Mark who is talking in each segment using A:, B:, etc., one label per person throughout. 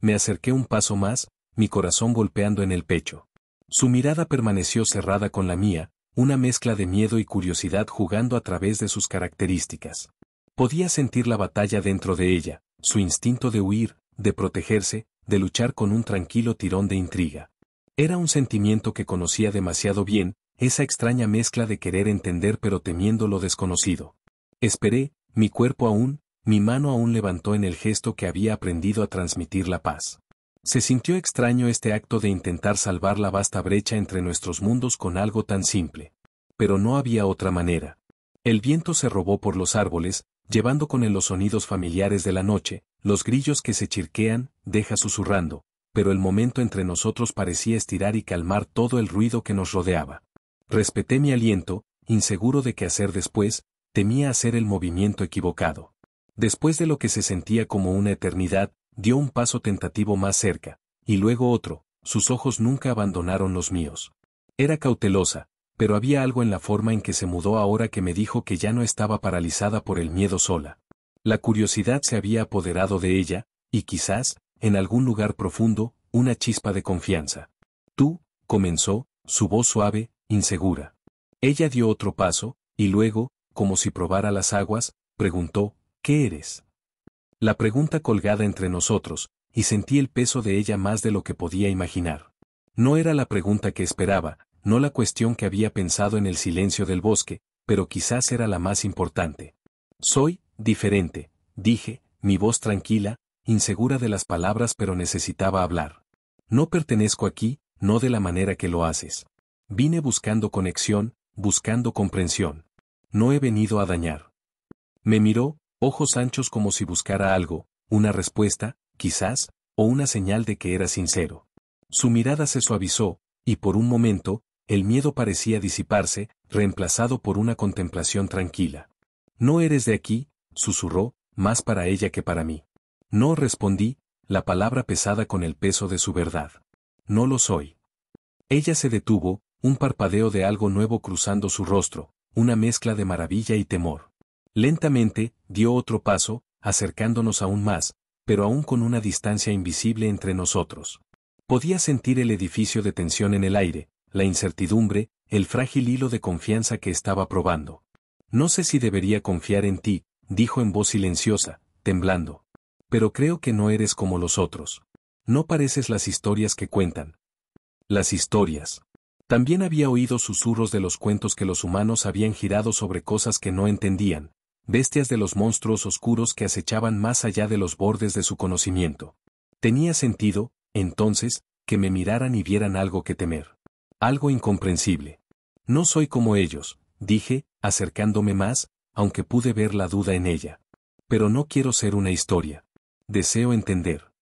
A: Me acerqué un paso más, mi corazón golpeando en el pecho. Su mirada permaneció cerrada con la mía, una mezcla de miedo y curiosidad jugando a través de sus características. Podía sentir la batalla dentro de ella, su instinto de huir, de protegerse, de luchar con un tranquilo tirón de intriga. Era un sentimiento que conocía demasiado bien, esa extraña mezcla de querer entender pero temiendo lo desconocido. Esperé, mi cuerpo aún, mi mano aún levantó en el gesto que había aprendido a transmitir la paz. Se sintió extraño este acto de intentar salvar la vasta brecha entre nuestros mundos con algo tan simple. Pero no había otra manera. El viento se robó por los árboles, llevando con él los sonidos familiares de la noche, los grillos que se chirquean, deja susurrando, pero el momento entre nosotros parecía estirar y calmar todo el ruido que nos rodeaba. Respeté mi aliento, inseguro de qué hacer después, temía hacer el movimiento equivocado. Después de lo que se sentía como una eternidad, dio un paso tentativo más cerca, y luego otro, sus ojos nunca abandonaron los míos. Era cautelosa, pero había algo en la forma en que se mudó ahora que me dijo que ya no estaba paralizada por el miedo sola. La curiosidad se había apoderado de ella, y quizás, en algún lugar profundo, una chispa de confianza. Tú, comenzó, su voz suave, insegura. Ella dio otro paso, y luego, como si probara las aguas, preguntó, ¿qué eres? La pregunta colgada entre nosotros, y sentí el peso de ella más de lo que podía imaginar. No era la pregunta que esperaba, no la cuestión que había pensado en el silencio del bosque, pero quizás era la más importante. Soy diferente, dije, mi voz tranquila, insegura de las palabras pero necesitaba hablar. No pertenezco aquí, no de la manera que lo haces. Vine buscando conexión, buscando comprensión. No he venido a dañar. Me miró, ojos anchos como si buscara algo, una respuesta, quizás, o una señal de que era sincero. Su mirada se suavizó, y por un momento, el miedo parecía disiparse, reemplazado por una contemplación tranquila. No eres de aquí, susurró, más para ella que para mí. No respondí, la palabra pesada con el peso de su verdad. No lo soy. Ella se detuvo, un parpadeo de algo nuevo cruzando su rostro, una mezcla de maravilla y temor. Lentamente, dio otro paso, acercándonos aún más, pero aún con una distancia invisible entre nosotros. Podía sentir el edificio de tensión en el aire, la incertidumbre, el frágil hilo de confianza que estaba probando. No sé si debería confiar en ti, dijo en voz silenciosa, temblando. Pero creo que no eres como los otros. No pareces las historias que cuentan. Las historias. También había oído susurros de los cuentos que los humanos habían girado sobre cosas que no entendían, bestias de los monstruos oscuros que acechaban más allá de los bordes de su conocimiento. Tenía sentido, entonces, que me miraran y vieran algo que temer. Algo incomprensible. No soy como ellos, dije, acercándome más, aunque pude ver la duda en ella. Pero no quiero ser una historia. Deseo entender.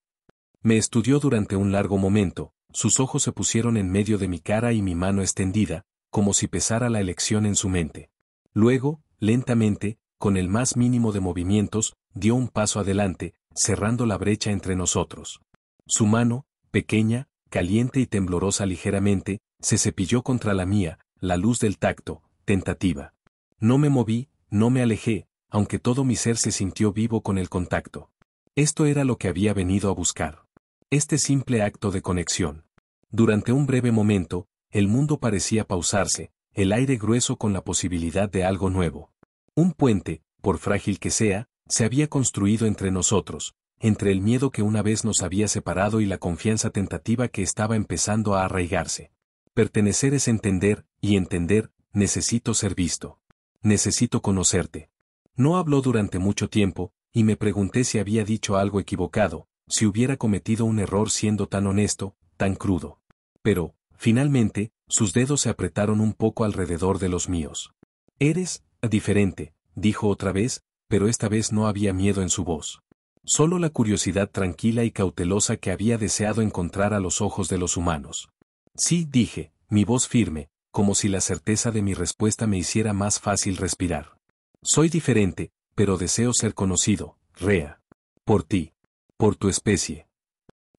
A: Me estudió durante un largo momento, sus ojos se pusieron en medio de mi cara y mi mano extendida, como si pesara la elección en su mente. Luego, lentamente, con el más mínimo de movimientos, dio un paso adelante, cerrando la brecha entre nosotros. Su mano, pequeña, caliente y temblorosa ligeramente, se cepilló contra la mía, la luz del tacto, tentativa. No me moví, no me alejé, aunque todo mi ser se sintió vivo con el contacto. Esto era lo que había venido a buscar. Este simple acto de conexión. Durante un breve momento, el mundo parecía pausarse, el aire grueso con la posibilidad de algo nuevo. Un puente, por frágil que sea, se había construido entre nosotros, entre el miedo que una vez nos había separado y la confianza tentativa que estaba empezando a arraigarse. Pertenecer es entender, y entender, necesito ser visto. Necesito conocerte. No habló durante mucho tiempo, y me pregunté si había dicho algo equivocado, si hubiera cometido un error siendo tan honesto, tan crudo. Pero, finalmente, sus dedos se apretaron un poco alrededor de los míos. Eres diferente, dijo otra vez, pero esta vez no había miedo en su voz. Solo la curiosidad tranquila y cautelosa que había deseado encontrar a los ojos de los humanos. Sí, dije, mi voz firme, como si la certeza de mi respuesta me hiciera más fácil respirar. Soy diferente, pero deseo ser conocido, Rea. Por ti. Por tu especie.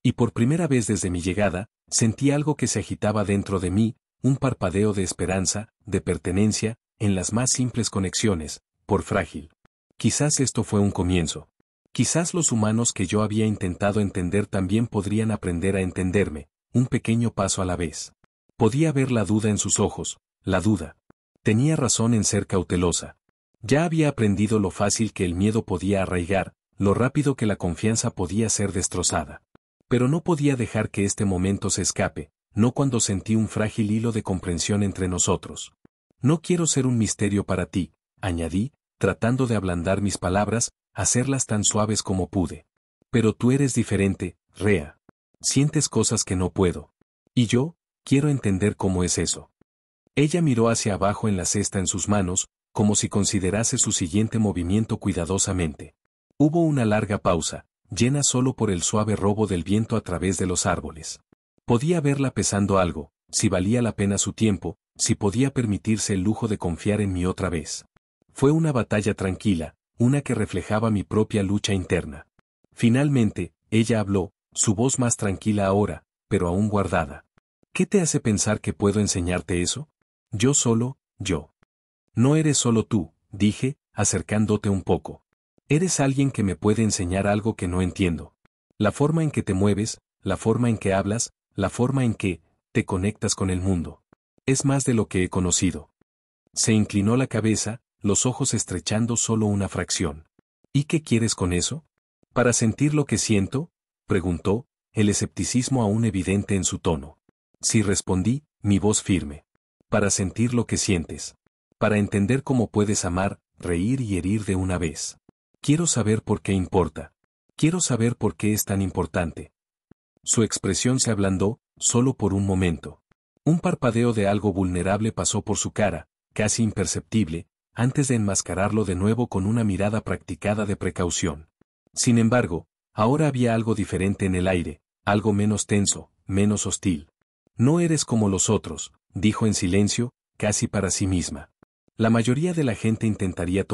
A: Y por primera vez desde mi llegada, sentí algo que se agitaba dentro de mí, un parpadeo de esperanza, de pertenencia, en las más simples conexiones, por frágil. Quizás esto fue un comienzo. Quizás los humanos que yo había intentado entender también podrían aprender a entenderme, un pequeño paso a la vez. Podía ver la duda en sus ojos, la duda. Tenía razón en ser cautelosa. Ya había aprendido lo fácil que el miedo podía arraigar, lo rápido que la confianza podía ser destrozada. Pero no podía dejar que este momento se escape, no cuando sentí un frágil hilo de comprensión entre nosotros. No quiero ser un misterio para ti, añadí, tratando de ablandar mis palabras, hacerlas tan suaves como pude. Pero tú eres diferente, Rea. Sientes cosas que no puedo. Y yo, quiero entender cómo es eso. Ella miró hacia abajo en la cesta en sus manos, como si considerase su siguiente movimiento cuidadosamente. Hubo una larga pausa, llena solo por el suave robo del viento a través de los árboles. Podía verla pesando algo, si valía la pena su tiempo, si podía permitirse el lujo de confiar en mí otra vez. Fue una batalla tranquila, una que reflejaba mi propia lucha interna. Finalmente, ella habló, su voz más tranquila ahora, pero aún guardada. ¿Qué te hace pensar que puedo enseñarte eso? Yo. No eres solo tú, dije, acercándote un poco. Eres alguien que me puede enseñar algo que no entiendo. La forma en que te mueves, la forma en que hablas, la forma en que te conectas con el mundo. Es más de lo que he conocido. Se inclinó la cabeza, los ojos estrechando solo una fracción. ¿Y qué quieres con eso? ¿Para sentir lo que siento?, preguntó, el escepticismo aún evidente en su tono. Sí, respondí, mi voz firme. Para sentir lo que sientes. Para entender cómo puedes amar, reír y herir de una vez. Quiero saber por qué importa. Quiero saber por qué es tan importante. Su expresión se ablandó, solo por un momento. Un parpadeo de algo vulnerable pasó por su cara, casi imperceptible, antes de enmascararlo de nuevo con una mirada practicada de precaución. Sin embargo, ahora había algo diferente en el aire, algo menos tenso, menos hostil. No eres como los otros, dijo en silencio, casi para sí misma. La mayoría de la gente intentaría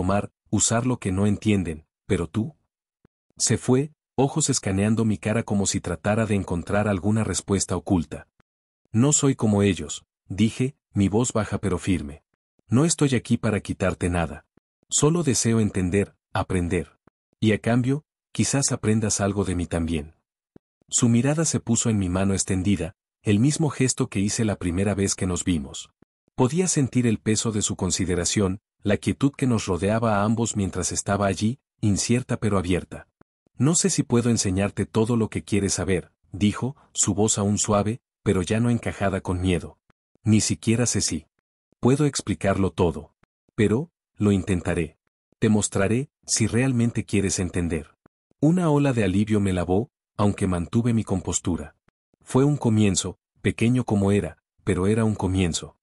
A: usar lo que no entienden, pero tú. Se fue, ojos escaneando mi cara como si tratara de encontrar alguna respuesta oculta. No soy como ellos, dije, mi voz baja pero firme. No estoy aquí para quitarte nada. Solo deseo entender, aprender. Y a cambio, quizás aprendas algo de mí también. Su mirada se puso en mi mano extendida, el mismo gesto que hice la primera vez que nos vimos. Podía sentir el peso de su consideración, la quietud que nos rodeaba a ambos mientras estaba allí, incierta pero abierta. No sé si puedo enseñarte todo lo que quieres saber, dijo, su voz aún suave, pero ya no encajada con miedo. Ni siquiera sé si puedo explicarlo todo. Pero, lo intentaré. Te mostraré, si realmente quieres entender. Una ola de alivio me lavó, aunque mantuve mi compostura. Fue un comienzo, pequeño como era, pero era un comienzo.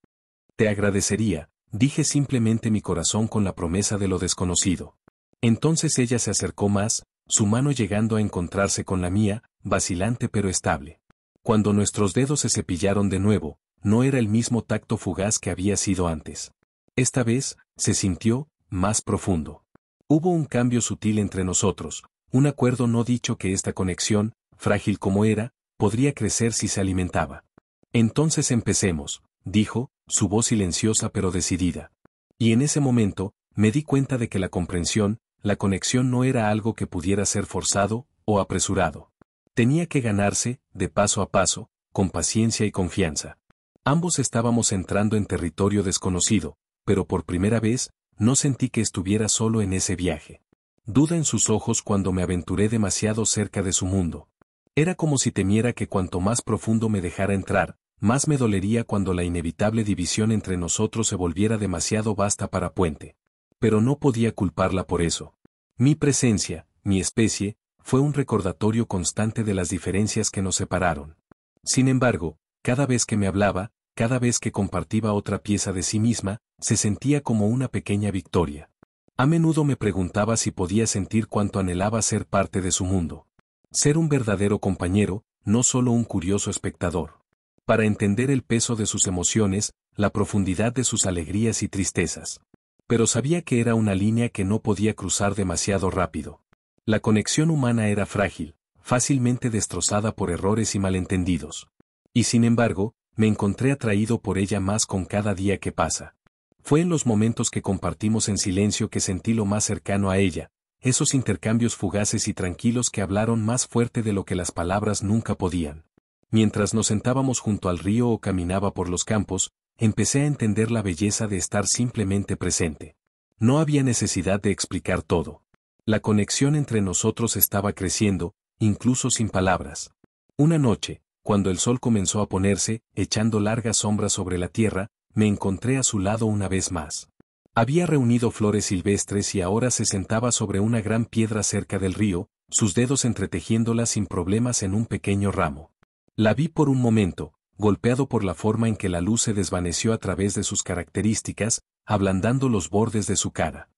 A: Te agradecería, dije simplemente mi corazón con la promesa de lo desconocido. Entonces ella se acercó más, su mano llegando a encontrarse con la mía, vacilante pero estable. Cuando nuestros dedos se cepillaron de nuevo, no era el mismo tacto fugaz que había sido antes. Esta vez, se sintió más profundo. Hubo un cambio sutil entre nosotros, un acuerdo no dicho que esta conexión, frágil como era, podría crecer si se alimentaba. Entonces empecemos, dijo, su voz silenciosa pero decidida. Y en ese momento, me di cuenta de que la comprensión, la conexión no era algo que pudiera ser forzado o apresurado. Tenía que ganarse, de paso a paso, con paciencia y confianza. Ambos estábamos entrando en territorio desconocido, pero por primera vez, no sentí que estuviera solo en ese viaje. Duda en sus ojos cuando me aventuré demasiado cerca de su mundo. Era como si temiera que cuanto más profundo me dejara entrar, más me dolería cuando la inevitable división entre nosotros se volviera demasiado vasta para puente. Pero no podía culparla por eso. Mi presencia, mi especie, fue un recordatorio constante de las diferencias que nos separaron. Sin embargo, cada vez que me hablaba, cada vez que compartía otra pieza de sí misma, se sentía como una pequeña victoria. A menudo me preguntaba si podía sentir cuánto anhelaba ser parte de su mundo. Ser un verdadero compañero, no solo un curioso espectador. Para entender el peso de sus emociones, la profundidad de sus alegrías y tristezas. Pero sabía que era una línea que no podía cruzar demasiado rápido. La conexión humana era frágil, fácilmente destrozada por errores y malentendidos. Y sin embargo, me encontré atraído por ella más con cada día que pasa. Fue en los momentos que compartimos en silencio que sentí lo más cercano a ella, esos intercambios fugaces y tranquilos que hablaron más fuerte de lo que las palabras nunca podían. Mientras nos sentábamos junto al río o caminaba por los campos, empecé a entender la belleza de estar simplemente presente. No había necesidad de explicar todo. La conexión entre nosotros estaba creciendo, incluso sin palabras. Una noche, cuando el sol comenzó a ponerse, echando largas sombras sobre la tierra, me encontré a su lado una vez más. Había reunido flores silvestres y ahora se sentaba sobre una gran piedra cerca del río, sus dedos entretejiéndolas sin problemas en un pequeño ramo. La vi por un momento, golpeado por la forma en que la luz se desvaneció a través de sus características, ablandando los bordes de su cara.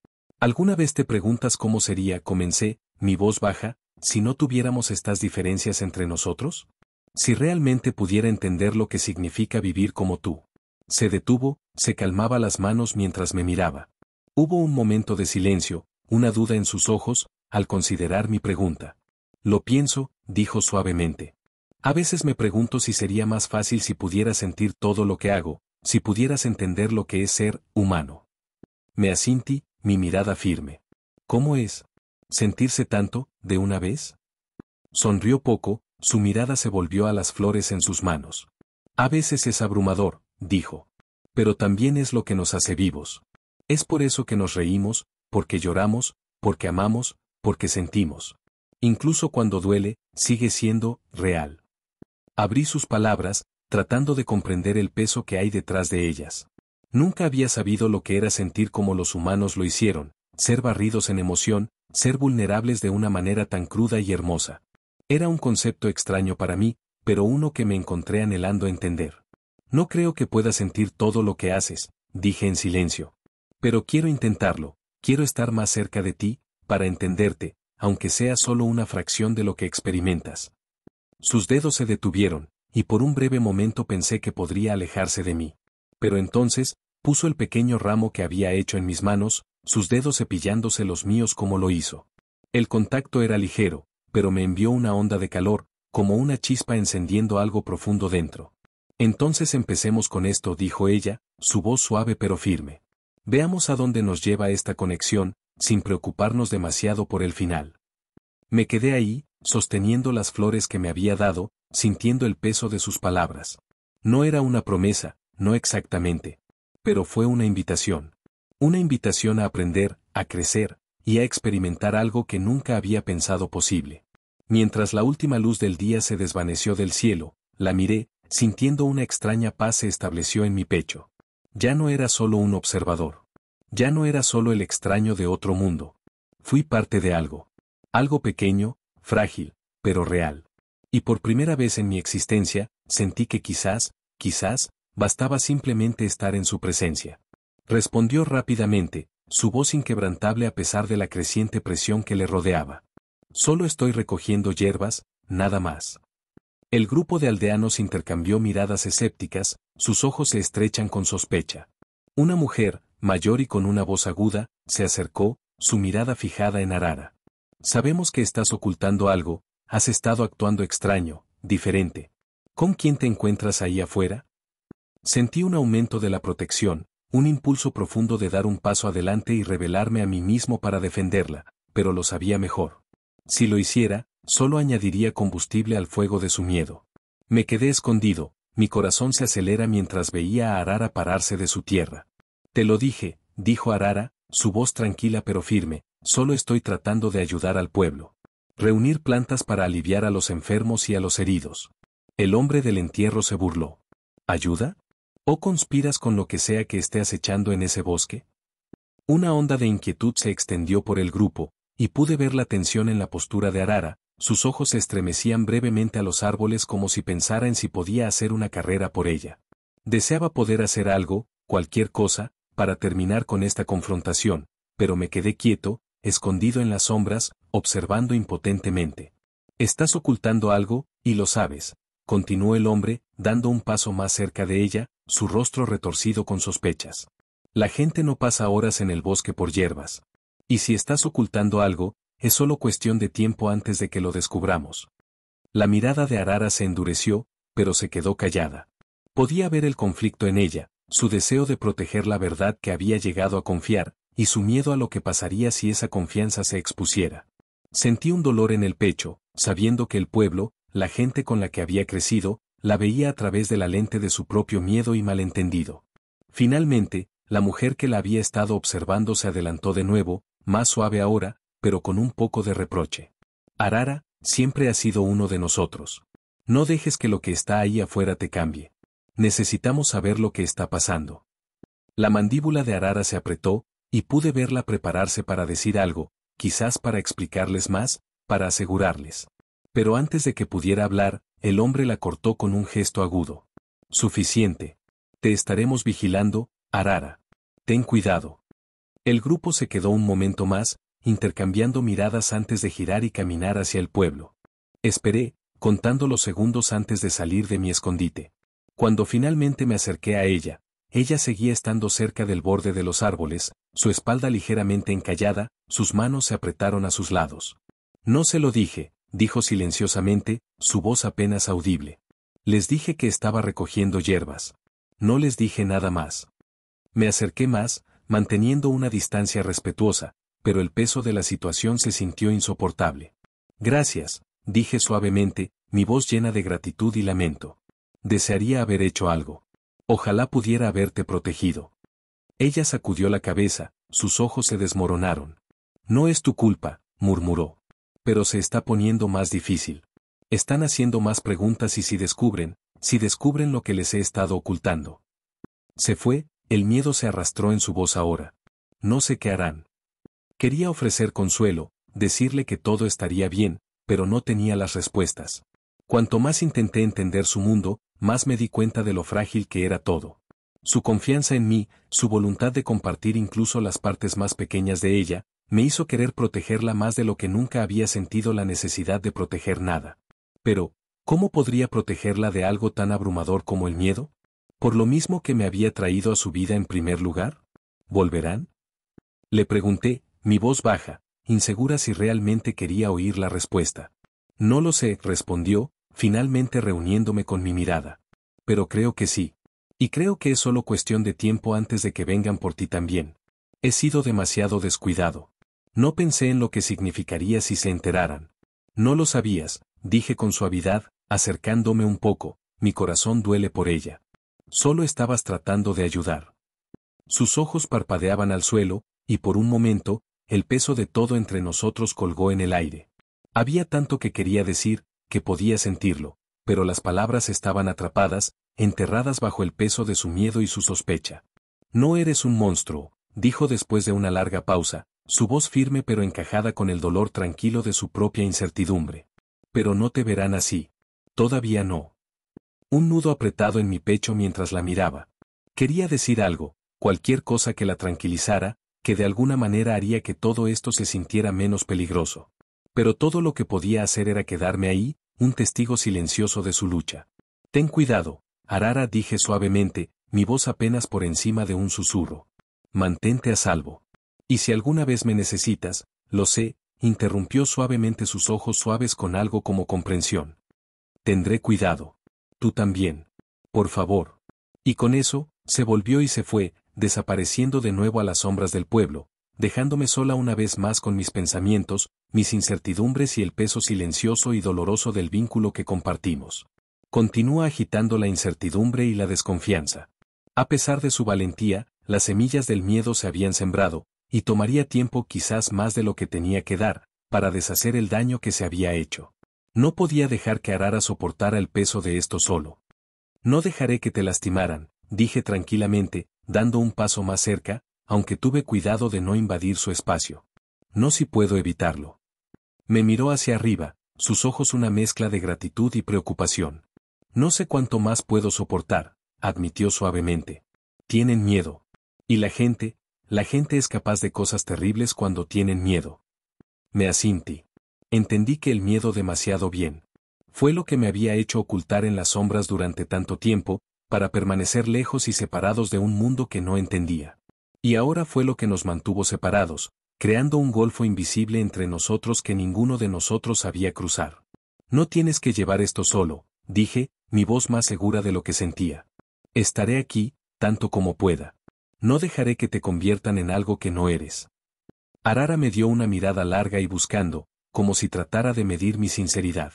A: ¿Alguna vez te preguntas cómo sería, comencé, mi voz baja, si no tuviéramos estas diferencias entre nosotros? Si realmente pudiera entender lo que significa vivir como tú. Se detuvo, se calmaba las manos mientras me miraba. Hubo un momento de silencio, una duda en sus ojos, al considerar mi pregunta. Lo pienso, dijo suavemente. A veces me pregunto si sería más fácil si pudieras sentir todo lo que hago, si pudieras entender lo que es ser humano. Me asintí, mi mirada firme. ¿Cómo es? ¿Sentirse tanto, de una vez? Sonrió poco, su mirada se volvió a las flores en sus manos. A veces es abrumador, dijo. Pero también es lo que nos hace vivos. Es por eso que nos reímos, porque lloramos, porque amamos, porque sentimos. Incluso cuando duele, sigue siendo real. Abrí sus palabras, tratando de comprender el peso que hay detrás de ellas. Nunca había sabido lo que era sentir como los humanos lo hicieron, ser barridos en emoción, ser vulnerables de una manera tan cruda y hermosa. Era un concepto extraño para mí, pero uno que me encontré anhelando entender. No creo que pueda sentir todo lo que haces, dije en silencio. Pero quiero intentarlo, quiero estar más cerca de ti, para entenderte, aunque sea solo una fracción de lo que experimentas. Sus dedos se detuvieron, y por un breve momento pensé que podría alejarse de mí. Pero entonces, puso el pequeño ramo que había hecho en mis manos, sus dedos cepillándose los míos como lo hizo. El contacto era ligero, pero me envió una onda de calor, como una chispa encendiendo algo profundo dentro. Entonces empecemos con esto, dijo ella, su voz suave pero firme. Veamos a dónde nos lleva esta conexión, sin preocuparnos demasiado por el final. Me quedé ahí, sosteniendo las flores que me había dado, sintiendo el peso de sus palabras. No era una promesa, no exactamente. Pero fue una invitación. Una invitación a aprender, a crecer, y a experimentar algo que nunca había pensado posible. Mientras la última luz del día se desvaneció del cielo, la miré, sintiendo una extraña paz se estableció en mi pecho. Ya no era solo un observador. Ya no era solo el extraño de otro mundo. Fui parte de algo. Algo pequeño, frágil, pero real. Y por primera vez en mi existencia, sentí que quizás, bastaba simplemente estar en su presencia. Respondió rápidamente, su voz inquebrantable a pesar de la creciente presión que le rodeaba. Solo estoy recogiendo hierbas, nada más. El grupo de aldeanos intercambió miradas escépticas, sus ojos se estrechan con sospecha. Una mujer, mayor y con una voz aguda, se acercó, su mirada fijada en Arara. Sabemos que estás ocultando algo, has estado actuando extraño, diferente. ¿Con quién te encuentras ahí afuera? Sentí un aumento de la protección, un impulso profundo de dar un paso adelante y revelarme a mí mismo para defenderla, pero lo sabía mejor. Si lo hiciera, solo añadiría combustible al fuego de su miedo. Me quedé escondido, mi corazón se acelera mientras veía a Arara pararse de su tierra. Te lo dije, dijo Arara, su voz tranquila pero firme, solo estoy tratando de ayudar al pueblo. Reunir plantas para aliviar a los enfermos y a los heridos. El hombre del entierro se burló. ¿Ayuda? ¿O conspiras con lo que sea que esté acechando en ese bosque? Una onda de inquietud se extendió por el grupo, y pude ver la tensión en la postura de Arara, sus ojos se estremecían brevemente a los árboles como si pensara en si podía hacer una carrera por ella. Deseaba poder hacer algo, cualquier cosa, para terminar con esta confrontación, pero me quedé quieto, escondido en las sombras, observando impotentemente. Estás ocultando algo, y lo sabes, continuó el hombre, dando un paso más cerca de ella, su rostro retorcido con sospechas. La gente no pasa horas en el bosque por hierbas. Y si estás ocultando algo, es solo cuestión de tiempo antes de que lo descubramos. La mirada de Arara se endureció, pero se quedó callada. Podía ver el conflicto en ella, su deseo de proteger la verdad que había llegado a confiar, y su miedo a lo que pasaría si esa confianza se expusiera. Sentí un dolor en el pecho, sabiendo que el pueblo, la gente con la que había crecido, la veía a través de la lente de su propio miedo y malentendido. Finalmente, la mujer que la había estado observando se adelantó de nuevo, más suave ahora, pero con un poco de reproche. Arara, siempre has sido uno de nosotros. No dejes que lo que está ahí afuera te cambie. Necesitamos saber lo que está pasando. La mandíbula de Arara se apretó, y pude verla prepararse para decir algo, quizás para explicarles más, para asegurarles. Pero antes de que pudiera hablar, el hombre la cortó con un gesto agudo. Suficiente. Te estaremos vigilando, Arara. Ten cuidado. El grupo se quedó un momento más, intercambiando miradas antes de girar y caminar hacia el pueblo. Esperé, contando los segundos antes de salir de mi escondite. Cuando finalmente me acerqué a ella, ella seguía estando cerca del borde de los árboles, su espalda ligeramente encallada, sus manos se apretaron a sus lados. No se lo dije, dijo silenciosamente, su voz apenas audible. Les dije que estaba recogiendo hierbas. No les dije nada más. Me acerqué más, manteniendo una distancia respetuosa, pero el peso de la situación se sintió insoportable. Gracias, dije suavemente, mi voz llena de gratitud y lamento. Desearía haber hecho algo. Ojalá pudiera haberte protegido. Ella sacudió la cabeza, sus ojos se desmoronaron. No es tu culpa, murmuró. Pero se está poniendo más difícil. Están haciendo más preguntas y si descubren lo que les he estado ocultando. Se fue, el miedo se arrastró en su voz ahora. No sé qué harán. Quería ofrecer consuelo, decirle que todo estaría bien, pero no tenía las respuestas. Cuanto más intenté entender su mundo, más me di cuenta de lo frágil que era todo. Su confianza en mí, su voluntad de compartir incluso las partes más pequeñas de ella, me hizo querer protegerla más de lo que nunca había sentido la necesidad de proteger nada. Pero, ¿cómo podría protegerla de algo tan abrumador como el miedo? ¿Por lo mismo que me había traído a su vida en primer lugar? ¿Volverán? Le pregunté, mi voz baja, insegura si realmente quería oír la respuesta. No lo sé, respondió, finalmente reuniéndome con mi mirada. Pero creo que sí. Y creo que es solo cuestión de tiempo antes de que vengan por ti también. He sido demasiado descuidado. No pensé en lo que significaría si se enteraran. No lo sabías, dije con suavidad, acercándome un poco, mi corazón duele por ella. Solo estabas tratando de ayudar. Sus ojos parpadeaban al suelo, y por un momento, el peso de todo entre nosotros colgó en el aire. Había tanto que quería decir, que podía sentirlo, pero las palabras estaban atrapadas, enterradas bajo el peso de su miedo y su sospecha. No eres un monstruo, dijo después de una larga pausa, su voz firme pero encajada con el dolor tranquilo de su propia incertidumbre. Pero no te verán así. Todavía no. Un nudo apretado en mi pecho mientras la miraba. Quería decir algo, cualquier cosa que la tranquilizara, que de alguna manera haría que todo esto se sintiera menos peligroso. Pero todo lo que podía hacer era quedarme ahí, un testigo silencioso de su lucha. Ten cuidado, Arara, dije suavemente, mi voz apenas por encima de un susurro. Mantente a salvo. Y si alguna vez me necesitas, lo sé, interrumpió suavemente sus ojos suaves con algo como comprensión. Tendré cuidado. Tú también. Por favor. Y con eso, se volvió y se fue, desapareciendo de nuevo a las sombras del pueblo, dejándome sola una vez más con mis pensamientos, mis incertidumbres y el peso silencioso y doloroso del vínculo que compartimos. Continúa agitando la incertidumbre y la desconfianza. A pesar de su valentía, las semillas del miedo se habían sembrado, y tomaría tiempo quizás más de lo que tenía que dar, para deshacer el daño que se había hecho. No podía dejar que Arara soportara el peso de esto solo. No dejaré que te lastimaran, dije tranquilamente, dando un paso más cerca, aunque tuve cuidado de no invadir su espacio. No si puedo evitarlo. Me miró hacia arriba, sus ojos una mezcla de gratitud y preocupación. No sé cuánto más puedo soportar, admitió suavemente. Tienen miedo. Y la gente es capaz de cosas terribles cuando tienen miedo. Me asintí. Entendí que el miedo demasiado bien. Fue lo que me había hecho ocultar en las sombras durante tanto tiempo, para permanecer lejos y separados de un mundo que no entendía. Y ahora fue lo que nos mantuvo separados, creando un golfo invisible entre nosotros que ninguno de nosotros sabía cruzar. No tienes que llevar esto solo, dije, mi voz más segura de lo que sentía. Estaré aquí, tanto como pueda. No dejaré que te conviertan en algo que no eres. Arara me dio una mirada larga y buscando, como si tratara de medir mi sinceridad.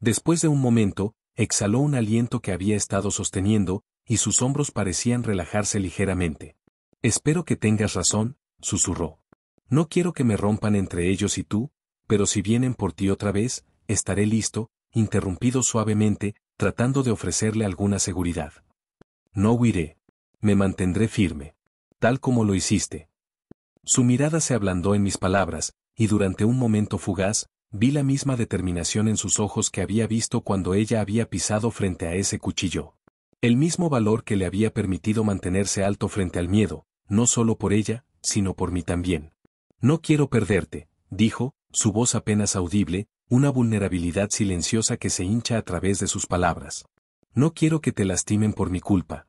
A: Después de un momento, exhaló un aliento que había estado sosteniendo, y sus hombros parecían relajarse ligeramente. Espero que tengas razón, susurró. No quiero que me rompan entre ellos y tú, pero si vienen por ti otra vez, estaré listo, interrumpido suavemente, tratando de ofrecerle alguna seguridad. No huiré. Me mantendré firme. Tal como lo hiciste. Su mirada se ablandó en mis palabras, y durante un momento fugaz, vi la misma determinación en sus ojos que había visto cuando ella había pisado frente a ese cuchillo. El mismo valor que le había permitido mantenerse alto frente al miedo, no solo por ella, sino por mí también. No quiero perderte, dijo, su voz apenas audible, una vulnerabilidad silenciosa que se hincha a través de sus palabras. No quiero que te lastimen por mi culpa.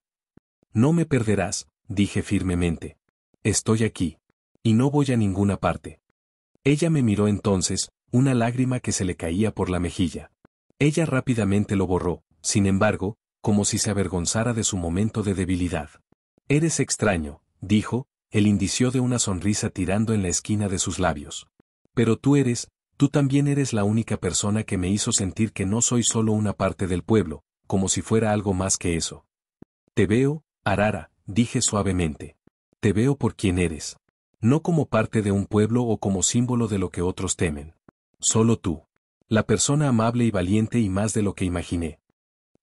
A: No me perderás, dije firmemente. Estoy aquí. Y no voy a ninguna parte. Ella me miró entonces, una lágrima que se le caía por la mejilla. Ella rápidamente lo borró, sin embargo, como si se avergonzara de su momento de debilidad. Eres extraño, dijo, el indicio de una sonrisa tirando en la esquina de sus labios. Pero tú también eres la única persona que me hizo sentir que no soy solo una parte del pueblo, como si fuera algo más que eso. Te veo, Arara, dije suavemente. Te veo por quien eres. No como parte de un pueblo o como símbolo de lo que otros temen. Solo tú. La persona amable y valiente y más de lo que imaginé.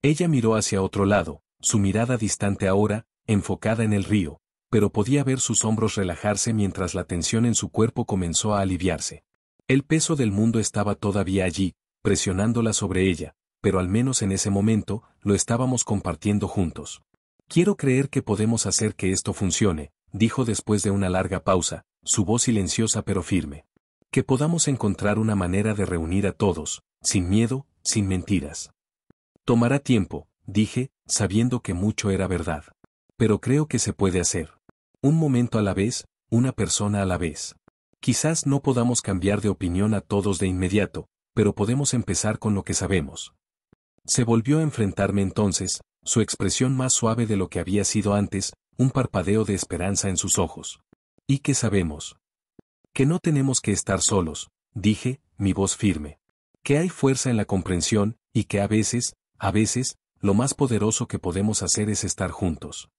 A: Ella miró hacia otro lado, su mirada distante ahora, enfocada en el río, pero podía ver sus hombros relajarse mientras la tensión en su cuerpo comenzó a aliviarse. El peso del mundo estaba todavía allí, presionándola sobre ella, pero al menos en ese momento, lo estábamos compartiendo juntos. Quiero creer que podemos hacer que esto funcione, dijo después de una larga pausa, su voz silenciosa pero firme. Que podamos encontrar una manera de reunir a todos, sin miedo, sin mentiras. Tomará tiempo, dije, sabiendo que mucho era verdad. Pero creo que se puede hacer. Un momento a la vez, una persona a la vez. Quizás no podamos cambiar de opinión a todos de inmediato, pero podemos empezar con lo que sabemos. Se volvió a enfrentarme entonces, su expresión más suave de lo que había sido antes, un parpadeo de esperanza en sus ojos. ¿Y qué sabemos? Que no tenemos que estar solos, dije, mi voz firme. Que hay fuerza en la comprensión, y que a veces, lo más poderoso que podemos hacer es estar juntos.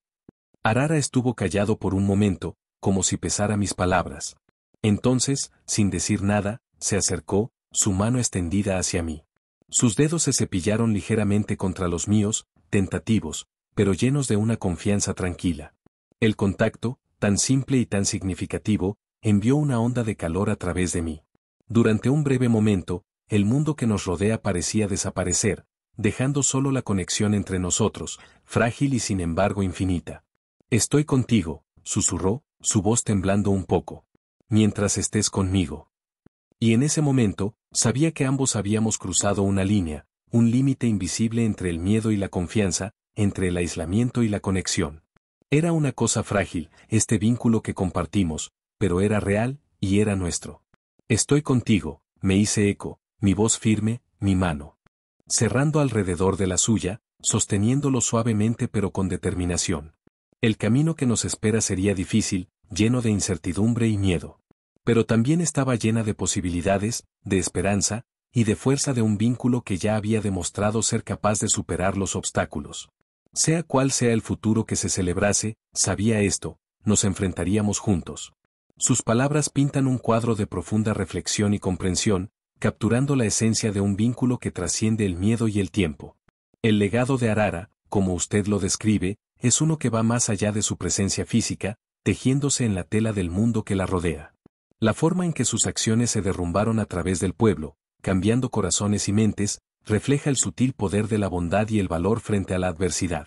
A: Arara estuvo callado por un momento, como si pesara mis palabras. Entonces, sin decir nada, se acercó, su mano extendida hacia mí. Sus dedos se cepillaron ligeramente contra los míos, tentativos, pero llenos de una confianza tranquila. El contacto, tan simple y tan significativo, envió una onda de calor a través de mí. Durante un breve momento, el mundo que nos rodea parecía desaparecer, dejando solo la conexión entre nosotros, frágil y sin embargo infinita. Estoy contigo, susurró, su voz temblando un poco. Mientras estés conmigo. Y en ese momento, sabía que ambos habíamos cruzado una línea, un límite invisible entre el miedo y la confianza, entre el aislamiento y la conexión. Era una cosa frágil, este vínculo que compartimos, pero era real, y era nuestro. Estoy contigo, me hice eco, mi voz firme, mi mano. Cerrando alrededor de la suya, sosteniéndolo suavemente pero con determinación. El camino que nos espera sería difícil, lleno de incertidumbre y miedo. Pero también estaba llena de posibilidades, de esperanza, y de fuerza de un vínculo que ya había demostrado ser capaz de superar los obstáculos. Sea cual sea el futuro que se celebrase, sabía esto, nos enfrentaríamos juntos. Sus palabras pintan un cuadro de profunda reflexión y comprensión, capturando la esencia de un vínculo que trasciende el miedo y el tiempo. El legado de Arara, como usted lo describe, es uno que va más allá de su presencia física, tejiéndose en la tela del mundo que la rodea. La forma en que sus acciones se derrumbaron a través del pueblo, cambiando corazones y mentes, refleja el sutil poder de la bondad y el valor frente a la adversidad.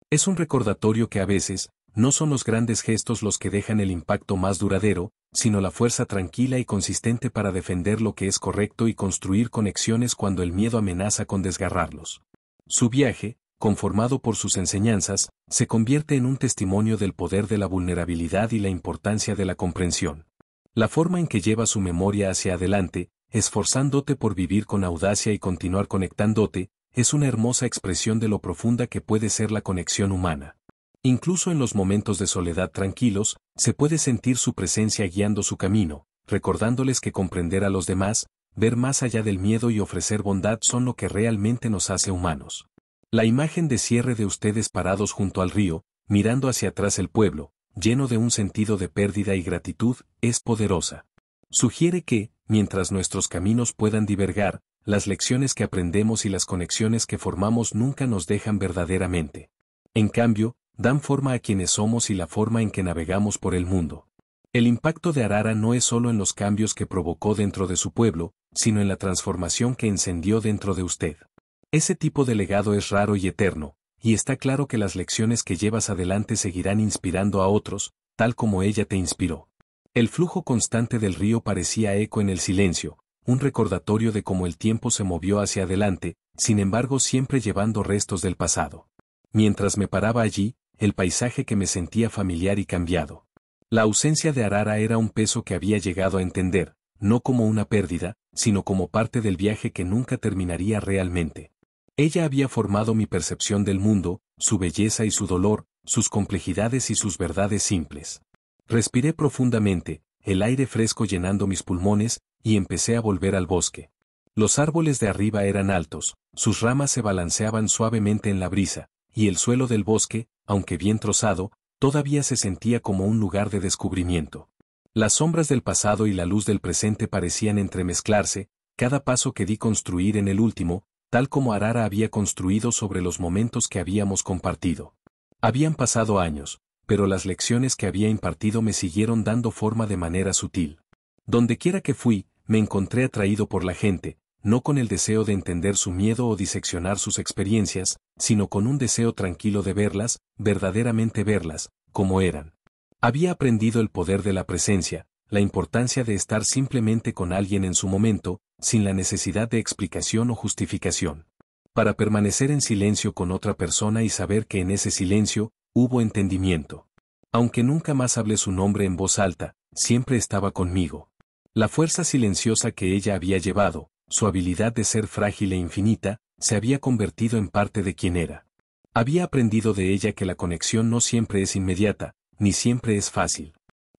A: Es un recordatorio que a veces, no son los grandes gestos los que dejan el impacto más duradero, sino la fuerza tranquila y consistente para defender lo que es correcto y construir conexiones cuando el miedo amenaza con desgarrarlos. Su viaje, conformado por sus enseñanzas, se convierte en un testimonio del poder de la vulnerabilidad y la importancia de la comprensión. La forma en que lleva su memoria hacia adelante, esforzándote por vivir con audacia y continuar conectándote, es una hermosa expresión de lo profunda que puede ser la conexión humana. Incluso en los momentos de soledad tranquilos, se puede sentir su presencia guiando su camino, recordándoles que comprender a los demás, ver más allá del miedo y ofrecer bondad son lo que realmente nos hace humanos. La imagen de cierre de ustedes parados junto al río, mirando hacia atrás el pueblo, lleno de un sentido de pérdida y gratitud, es poderosa. Sugiere que, mientras nuestros caminos puedan divergar, las lecciones que aprendemos y las conexiones que formamos nunca nos dejan verdaderamente. En cambio, dan forma a quienes somos y la forma en que navegamos por el mundo. El impacto de Arara no es solo en los cambios que provocó dentro de su pueblo, sino en la transformación que encendió dentro de usted. Ese tipo de legado es raro y eterno, y está claro que las lecciones que llevas adelante seguirán inspirando a otros, tal como ella te inspiró. El flujo constante del río parecía eco en el silencio, un recordatorio de cómo el tiempo se movió hacia adelante, sin embargo siempre llevando restos del pasado. Mientras me paraba allí, el paisaje que me sentía familiar y cambiado. La ausencia de Arara era un peso que había llegado a entender, no como una pérdida, sino como parte del viaje que nunca terminaría realmente. Ella había formado mi percepción del mundo, su belleza y su dolor, sus complejidades y sus verdades simples. Respiré profundamente, el aire fresco llenando mis pulmones, y empecé a volver al bosque. Los árboles de arriba eran altos, sus ramas se balanceaban suavemente en la brisa, y el suelo del bosque, aunque bien trozado, todavía se sentía como un lugar de descubrimiento. Las sombras del pasado y la luz del presente parecían entremezclarse, cada paso que di construir en el último, tal como Arara había construido sobre los momentos que habíamos compartido. Habían pasado años, pero las lecciones que había impartido me siguieron dando forma de manera sutil. Dondequiera que fui, me encontré atraído por la gente, no con el deseo de entender su miedo o diseccionar sus experiencias, sino con un deseo tranquilo de verlas, verdaderamente verlas, como eran. Había aprendido el poder de la presencia, la importancia de estar simplemente con alguien en su momento, sin la necesidad de explicación o justificación. Para permanecer en silencio con otra persona y saber que en ese silencio, hubo entendimiento. Aunque nunca más hablé su nombre en voz alta, siempre estaba conmigo. La fuerza silenciosa que ella había llevado, su habilidad de ser frágil e infinita, se había convertido en parte de quien era. Había aprendido de ella que la conexión no siempre es inmediata, ni siempre es fácil.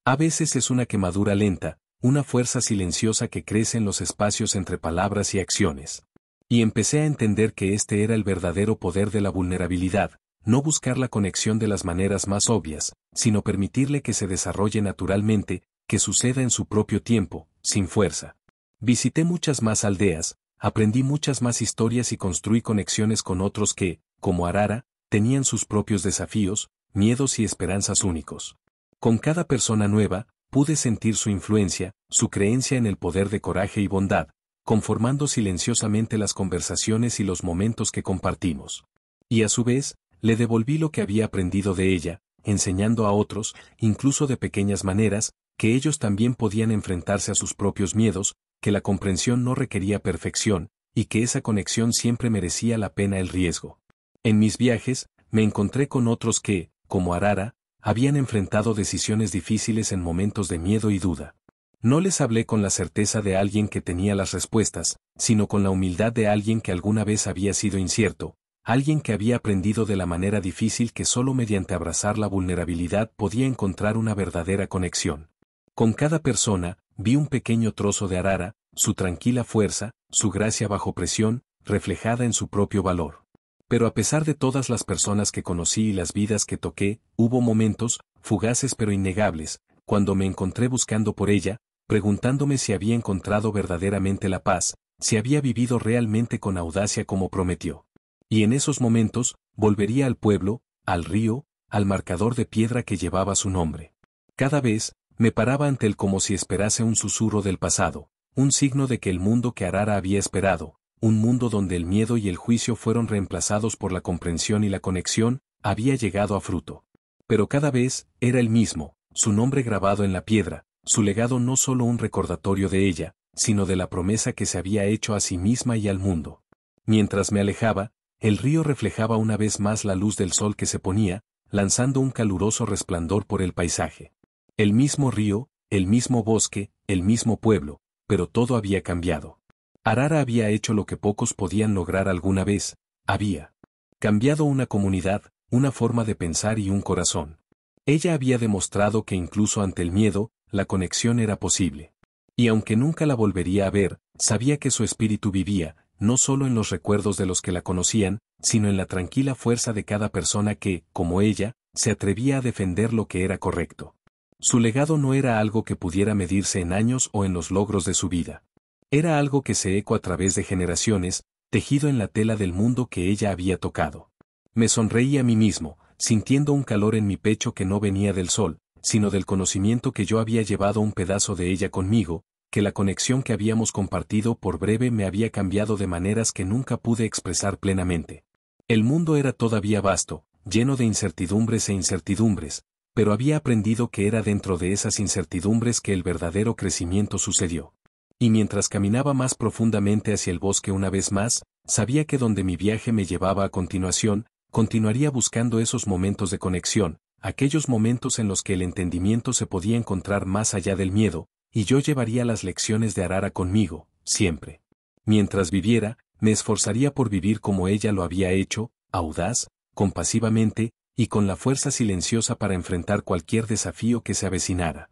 A: A veces es una quemadura lenta, una fuerza silenciosa que crece en los espacios entre palabras y acciones. Y empecé a entender que este era el verdadero poder de la vulnerabilidad, no buscar la conexión de las maneras más obvias, sino permitirle que se desarrolle naturalmente, que suceda en su propio tiempo, sin fuerza. Visité muchas más aldeas, aprendí muchas más historias y construí conexiones con otros que, como Arara, tenían sus propios desafíos, miedos y esperanzas únicos. Con cada persona nueva, pude sentir su influencia, su creencia en el poder de coraje y bondad, conformando silenciosamente las conversaciones y los momentos que compartimos. Y a su vez, le devolví lo que había aprendido de ella, enseñando a otros, incluso de pequeñas maneras, que ellos también podían enfrentarse a sus propios miedos, que la comprensión no requería perfección, y que esa conexión siempre merecía la pena el riesgo. En mis viajes, me encontré con otros que, como Arara, habían enfrentado decisiones difíciles en momentos de miedo y duda. No les hablé con la certeza de alguien que tenía las respuestas, sino con la humildad de alguien que alguna vez había sido incierto, alguien que había aprendido de la manera difícil que solo mediante abrazar la vulnerabilidad podía encontrar una verdadera conexión. Con cada persona, vi un pequeño trozo de Arara, su tranquila fuerza, su gracia bajo presión, reflejada en su propio valor. Pero a pesar de todas las personas que conocí y las vidas que toqué, hubo momentos, fugaces pero innegables, cuando me encontré buscando por ella, preguntándome si había encontrado verdaderamente la paz, si había vivido realmente con audacia como prometió. Y en esos momentos, volvería al pueblo, al río, al marcador de piedra que llevaba su nombre. Cada vez, me paraba ante él como si esperase un susurro del pasado, un signo de que el mundo que Arara había esperado, un mundo donde el miedo y el juicio fueron reemplazados por la comprensión y la conexión, había llegado a fruto. Pero cada vez, era el mismo, su nombre grabado en la piedra, su legado no solo un recordatorio de ella, sino de la promesa que se había hecho a sí misma y al mundo. Mientras me alejaba, el río reflejaba una vez más la luz del sol que se ponía, lanzando un caluroso resplandor por el paisaje. El mismo río, el mismo bosque, el mismo pueblo, pero todo había cambiado. Arara había hecho lo que pocos podían lograr alguna vez, había cambiado una comunidad, una forma de pensar y un corazón. Ella había demostrado que incluso ante el miedo, la conexión era posible. Y aunque nunca la volvería a ver, sabía que su espíritu vivía, no solo en los recuerdos de los que la conocían, sino en la tranquila fuerza de cada persona que, como ella, se atrevía a defender lo que era correcto. Su legado no era algo que pudiera medirse en años o en los logros de su vida. Era algo que se eco a través de generaciones, tejido en la tela del mundo que ella había tocado. Me sonreí a mí mismo, sintiendo un calor en mi pecho que no venía del sol, sino del conocimiento que yo había llevado un pedazo de ella conmigo, que la conexión que habíamos compartido por breve me había cambiado de maneras que nunca pude expresar plenamente. El mundo era todavía vasto, lleno de incertidumbres, pero había aprendido que era dentro de esas incertidumbres que el verdadero crecimiento sucedió. Y mientras caminaba más profundamente hacia el bosque una vez más, sabía que donde mi viaje me llevaba a continuación, continuaría buscando esos momentos de conexión, aquellos momentos en los que el entendimiento se podía encontrar más allá del miedo, y yo llevaría las lecciones de Arara conmigo, siempre. Mientras viviera, me esforzaría por vivir como ella lo había hecho, audaz, compasivamente, y con la fuerza silenciosa para enfrentar cualquier desafío que se avecinara.